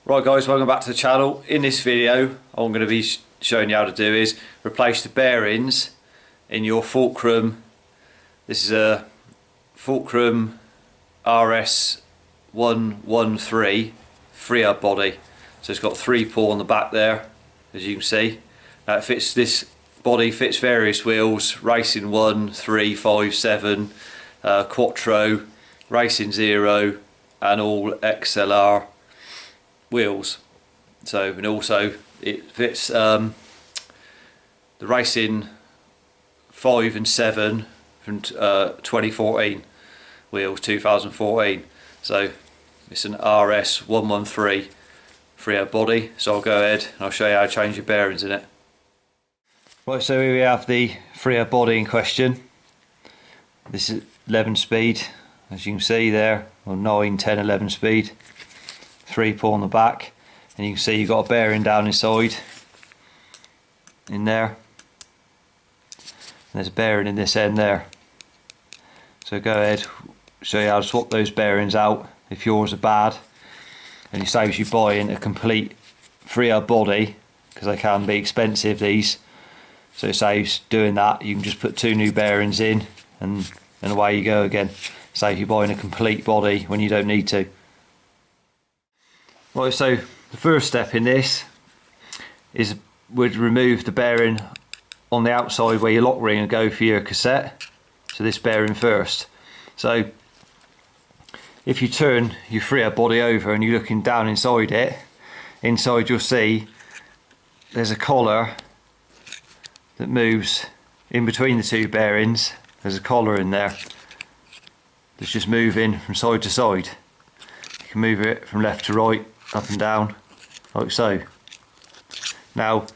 Right guys, welcome back to the channel. In this video I'm going to be showing you how to do is replace the bearings in your Fulcrum. This is a Fulcrum RS 113 Freehub body. So it's got 3-pull on the back there, as you can see. Now this body fits various wheels: Racing 1, 3, 5, 7, Quattro, Racing 0 and all XLR wheels. So, and also it fits the Racing 5 and 7 from 2014 wheels, 2014. So it's an RS 113 Freehub body. So I'll go ahead and I'll show you how to change your bearings in it. Right, so here we have the Freehub body in question. This is 11 speed, as you can see there, or 9, 10, 11 speed. 3-pull on the back, and you can see you've got a bearing down inside in there, and there's a bearing in this end there. So go ahead, show you how to swap those bearings out if yours are bad, and it saves you buying a complete Freehub body, because they can be expensive, these. So it saves doing that. You can just put 2 new bearings in and away you go again. Saves you buying a complete body when you don't need to. Right, so the first step in this is we'd remove the bearing on the outside where your lock ring and go for your cassette. So this bearing first. So if you turn your Freehub body over and you're looking down inside it, inside you'll see there's a collar that moves in between the 2 bearings. There's a collar in there that's just moving from side to side. You can move it from left to right, up and down, like so. Now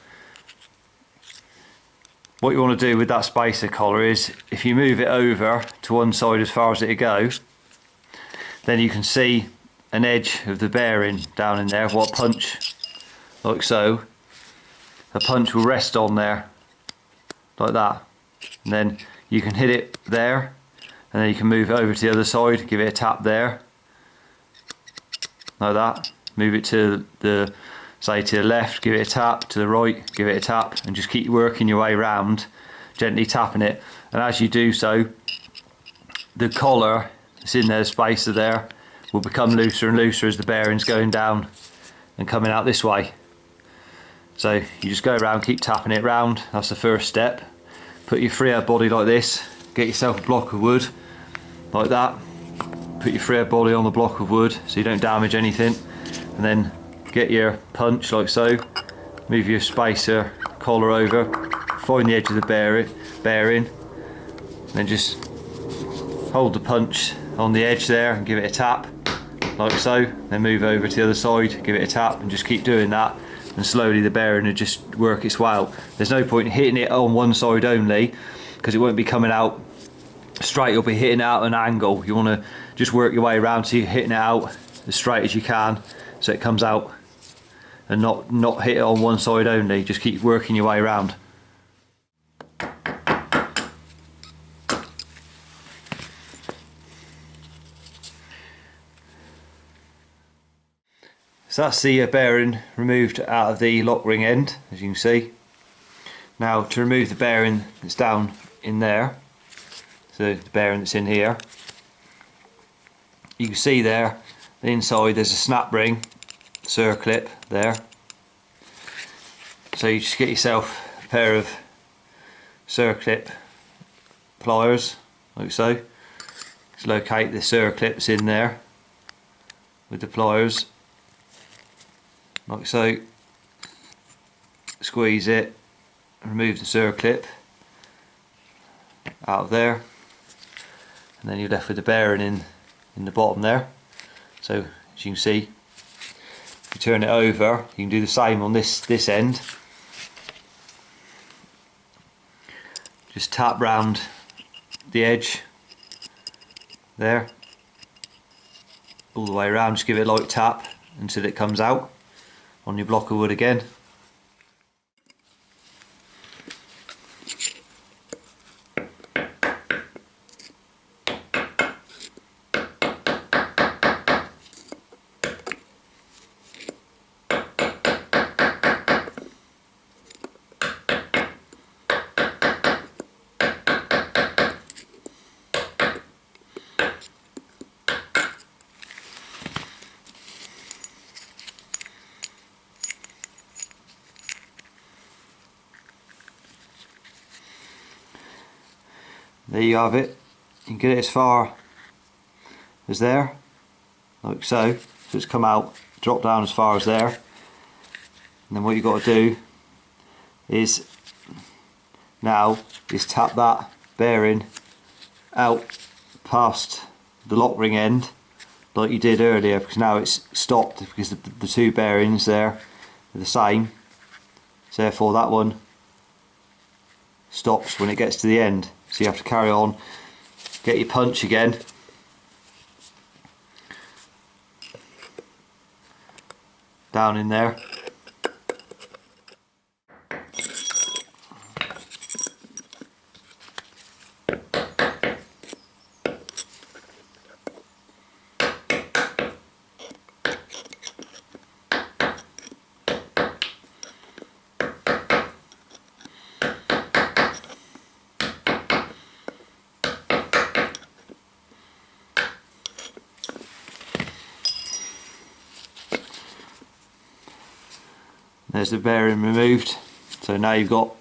what you want to do with that spacer collar is, if you move it over to one side as far as it'll go, then you can see an edge of the bearing down in there, what punch, like so. The punch will rest on there, like that, and then you can hit it there, and then you can move it over to the other side, give it a tap there, like that. Move it to the, say, to the left, give it a tap, to the right, give it a tap, and just keep working your way around, gently tapping it. And as you do so, the collar that's in there, the spacer there, will become looser and looser as the bearing's going down and coming out this way. So you just go around, keep tapping it round. That's the first step. Put your Freehub body like this, get yourself a block of wood, like that. Put your Freehub body on the block of wood so you don't damage anything. And then get your punch like so, move your spacer collar over, find the edge of the bearing, and then just hold the punch on the edge there and give it a tap, like so. Then move over to the other side, give it a tap, and just keep doing that, and slowly the bearing will just work its way out. There's no point in hitting it on one side only, because it won't be coming out straight. You'll be hitting it out at an angle. You want to just work your way around so you're hitting it out as straight as you can, so it comes out, and not hit it on one side only. Just keep working your way around. So that's the bearing removed out of the lock ring end, as you can see. Now to remove the bearing that's down in there, so the bearing that's in here, you can see there, the inside there's a snap ring circlip there. So you just get yourself a pair of circlip pliers, like so. Just locate the circlips in there with the pliers, like so. Squeeze it, remove the circlip out of there, and then you're left with the bearing in the bottom there. So as you can see, if you turn it over, you can do the same on this end. Just tap round the edge there, all the way around. Just give it a light tap until it comes out on your block of wood again. there you have it. You can get it as far as there, like so. So it's come out, drop down as far as there, and then what you've got to do is tap that bearing out past the lock ring end like you did earlier, because now it's stopped because the two bearings there are the same, so therefore that one stops when it gets to the end. So you have to carry on, get your punch again, down in there, there's the bearing removed. So now you've got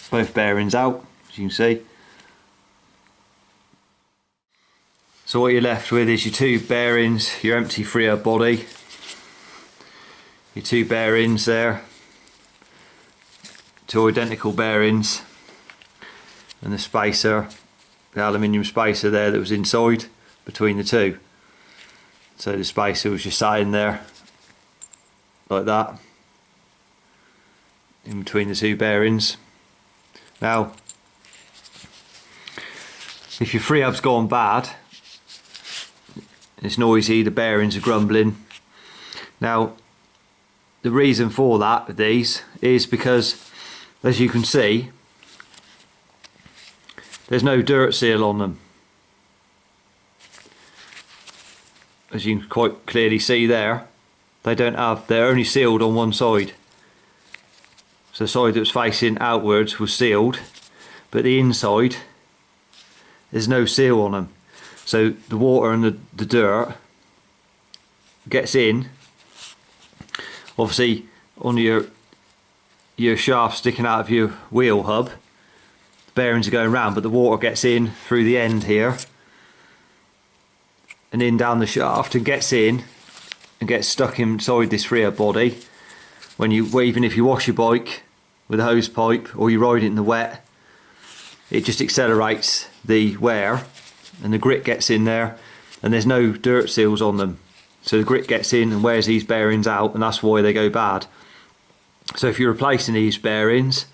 both bearings out, as you can see. So what you're left with is your two bearings, your empty Freehub body, your two bearings there, two identical bearings, and the spacer, the aluminium spacer there that was inside between the two. So the spacer was just sat in there like that, in between the two bearings. Now, if your Freehub's gone bad, it's noisy, the bearings are grumbling. Now, the reason for that with these is because, as you can see, there's no dirt seal on them. As you can quite clearly see there, they're only sealed on one side. So the side that was facing outwards was sealed, but the inside, there's no seal on them. So the water and the dirt gets in. Obviously on your shaft sticking out of your wheel hub, the bearings are going round, but the water gets in through the end here and in down the shaft and gets in and gets stuck inside this Freehub body. Even if you wash your bike with a hose pipe or you ride it in the wet, it just accelerates the wear and the grit gets in there, and there's no dirt seals on them, so the grit gets in and wears these bearings out, and that's why they go bad. So if you're replacing these bearings,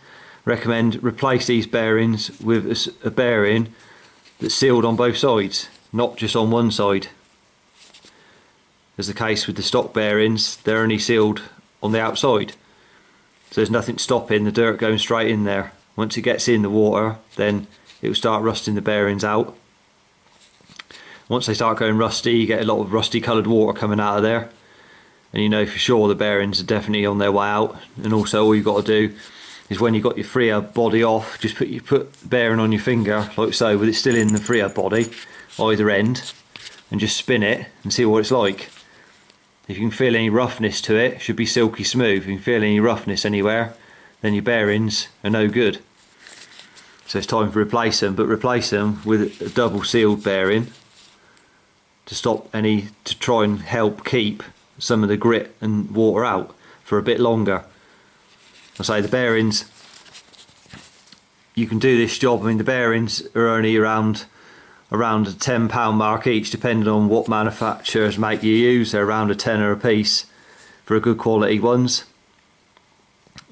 recommend replace these bearings with a bearing that's sealed on both sides, not just on one side. As the case with the stock bearings, they're only sealed on the outside, so there's nothing stopping the dirt going straight in there. Once it gets in the water, then it will start rusting the bearings out. Once they start going rusty, you get a lot of rusty coloured water coming out of there, and you know for sure the bearings are definitely on their way out. And also all you've got to do is, when you've got your Freehub body off, just put the bearing on your finger like so, with it still in the Freehub body, either end, and just spin it and see what it's like. If you can feel any roughness to it, it should be silky smooth. If you can feel any roughness anywhere, then your bearings are no good. So it's time to replace them, but replace them with a double sealed bearing to try and help keep some of the grit and water out for a bit longer. I say the bearings, you can do this job. I mean, the bearings are only around a £10 mark each, depending on what manufacturers make you use. They're around a tenner a piece for a good quality ones.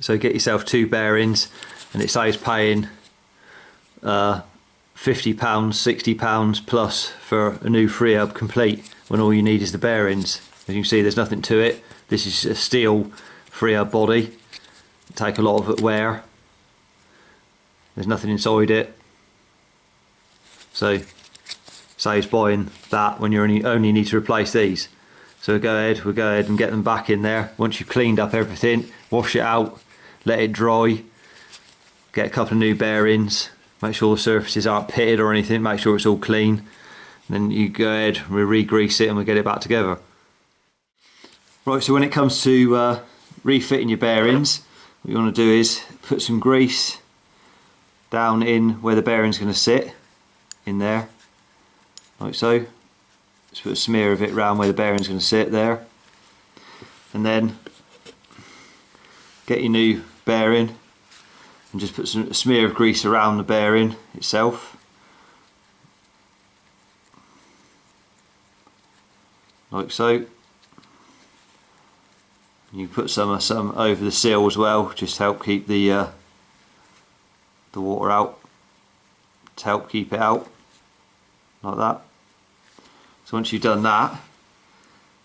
So get yourself two bearings, and it saves paying £50, £60 plus for a new Freehub complete, when all you need is the bearings. As you can see, there's nothing to it. This is a steel Freehub body. Take a lot of wear. There's nothing inside it, so saves buying that when you only need to replace these. So we'll go ahead and get them back in there. Once you've cleaned up everything, wash it out, let it dry, get a couple of new bearings, make sure the surfaces aren't pitted or anything, make sure it's all clean. Then you go ahead, we'll re-grease it and we'll get it back together. Right, so when it comes to refitting your bearings, what you want to do is put some grease down in where the bearing's going to sit, in there, like so. Just put a smear of it around where the bearing's going to sit there, and then get your new bearing and just put a smear of grease around the bearing itself, like so. You can put some over the seal as well, just to help keep the water out, to help keep it out, like that. So once you've done that,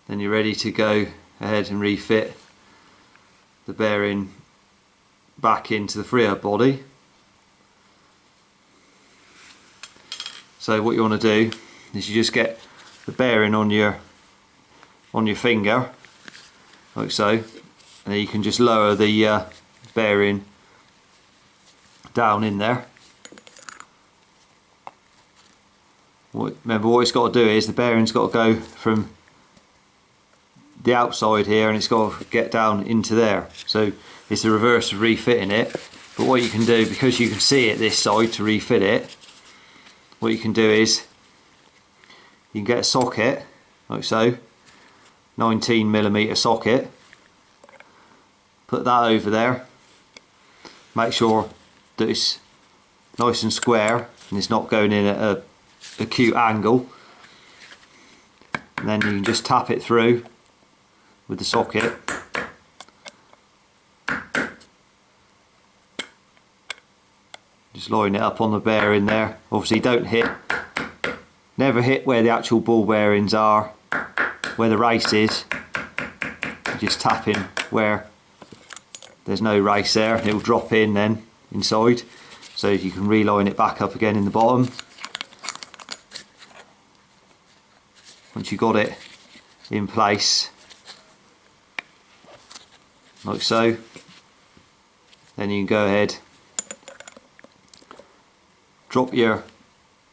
then you're ready to go ahead and refit the bearing back into the Freehub body. So what you want to do is you just get the bearing on your finger, like so, and then you can just lower the bearing down in there. Remember, what it's got to do is the bearing's got to go from the outside here and it's got to get down into there. So it's the reverse of refitting it. But what you can do, because you can see it this side to refit it, what you can do is you can get a socket, like so, 19mm socket, put that over there, make sure that it's nice and square and it's not going in at a acute angle, and then you can just tap it through with the socket. Just line it up on the bearing there. Obviously never hit where the actual ball bearings are, where the race is. You're just tapping where there's no race there, and it will drop in then inside, so you can reline it back up again in the bottom. Once you've got it in place, like so, then you can go ahead, drop your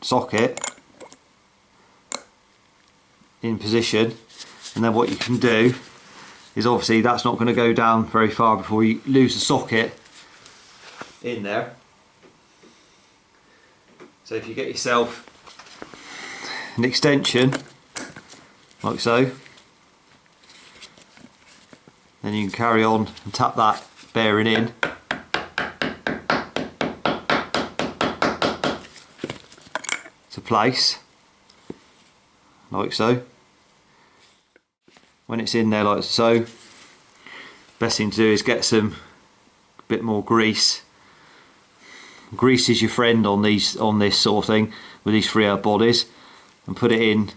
socket in position, and then what you can do is, obviously that's not going to go down very far before you lose the socket in there. So if you get yourself an extension, like so, then you can carry on and tap that bearing in. To place, like so. When it's in there like so, best thing to do is get a bit more grease. Grease is your friend on this sort of thing with these Freehub bodies, and put it in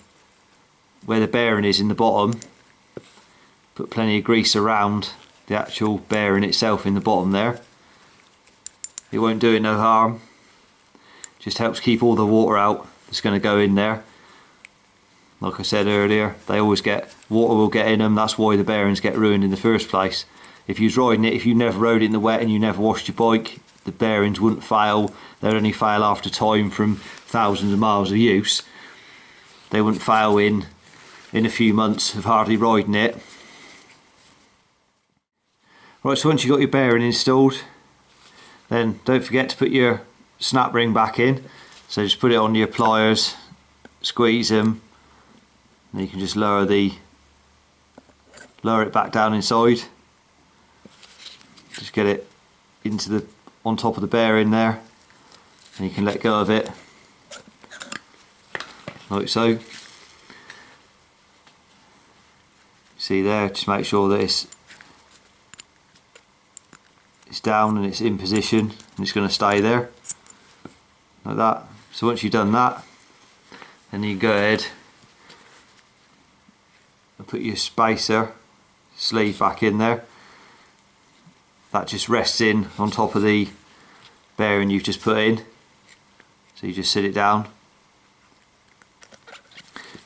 where the bearing is in the bottom. Put plenty of grease around the actual bearing itself in the bottom there. It won't do it no harm, just helps keep all the water out that's going to go in there. Like I said earlier, they always water will get in them. That's why the bearings get ruined in the first place. If you was riding it, if you never rode it in the wet and you never washed your bike, the bearings wouldn't fail. They'd only fail after time from thousands of miles of use. They wouldn't fail in a few months of hardly riding it. Right, so once you've got your bearing installed, then don't forget to put your snap ring back in. So just put it on your pliers, squeeze them, and you can just lower it back down inside. Just get it on top of the bearing there, and you can let go of it like so. See there, just make sure that it's down and it's in position, and it's going to stay there like that. So once you've done that, then you can go ahead and put your spacer sleeve back in there. That just rests in on top of the bearing you've just put in, so you just sit it down.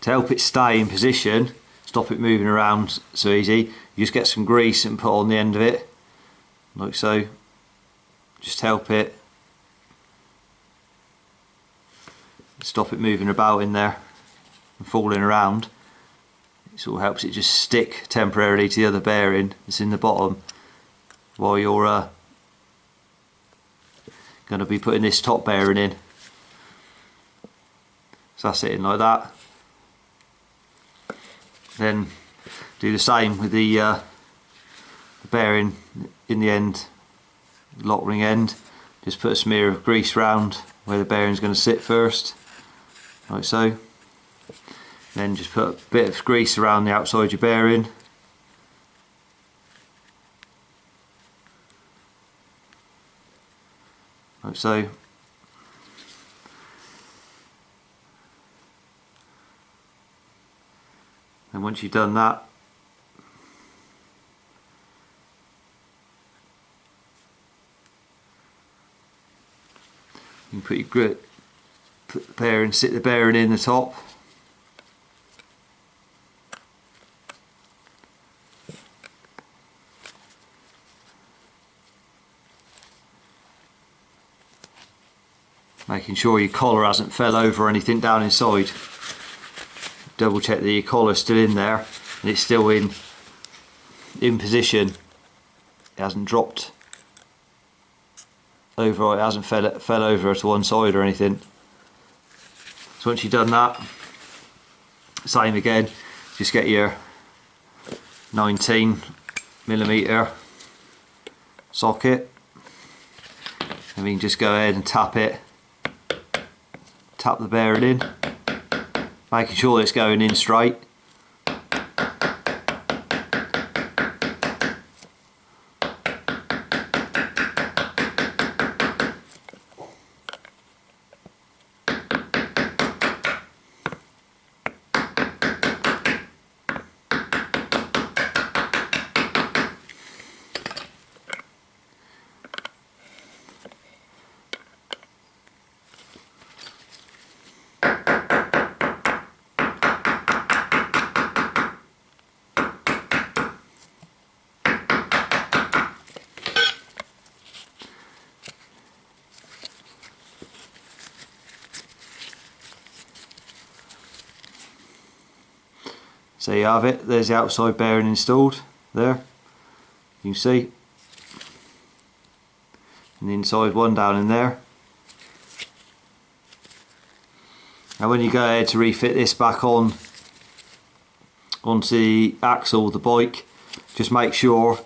To help it stay in position, stop it moving around so easy, you just get some grease and put on the end of it, like so. Just help it, stop it moving about in there and falling around. It sort of helps it just stick temporarily to the other bearing that's in the bottom, while you're going to be putting this top bearing in. So that's it in like that. Then do the same with the bearing in the end, lock ring end. Just put a smear of grease round where the bearing's going to sit first, like so. Then just put a bit of grease around the outside of your bearing. Like so. And once you've done that, you can put your grit, put the bearing, sit the bearing in the top. Making sure your collar hasn't fell over or anything down inside. Double check that your collar's still in there and it's still in position. It hasn't dropped over, or it hasn't fell over to one side or anything. So once you've done that, same again, just get your 19mm socket and we can just go ahead and tap the bearing in, making sure it's going in straight. So you have it, there's the outside bearing installed there, you can see, and the inside one down in there. Now when you go ahead to refit this back on onto the axle of the bike, just make sure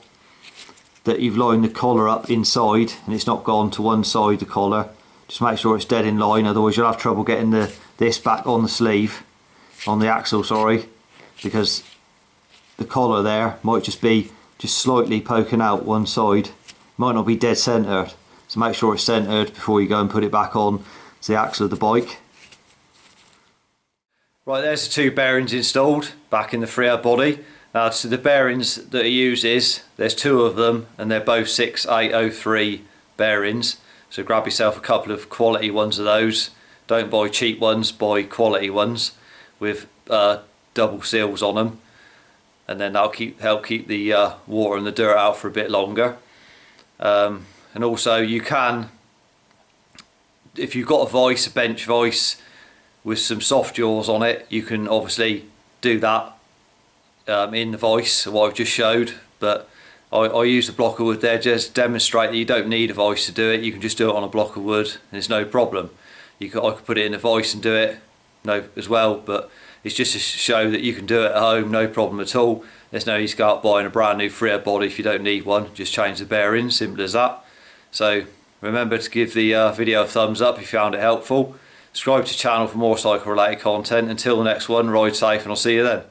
that you've lined the collar up inside and it's not gone to one side, the collar. Just make sure it's dead in line, otherwise you'll have trouble getting this back on the sleeve, on the axle, sorry, because the collar there might just be slightly poking out one side, might not be dead centered. So make sure it's centered before you go and put it back on to the axle of the bike. Right, there's the two bearings installed back in the Freehub body. Now, so the bearings that he uses, there's two of them and they're both 6803 bearings. So grab yourself a couple of quality ones of those. Don't buy cheap ones, buy quality ones with double seals on them, and then that'll help keep the water and the dirt out for a bit longer. And also you can, if you've got a vice, a bench vice with some soft jaws on it, you can obviously do that in the vice, what I've just showed, but I use a block of wood there just to demonstrate that you don't need a vice to do it. You can just do it on a block of wood and it's no problem. I could put it in a vice and do it as well, but it's just to show that you can do it at home, no problem at all. There's no need to go out buying a brand new Freehub body if you don't need one. Just change the bearings, simple as that. So remember to give the video a thumbs up if you found it helpful. Subscribe to the channel for more cycle related content. Until the next one, ride safe and I'll see you then.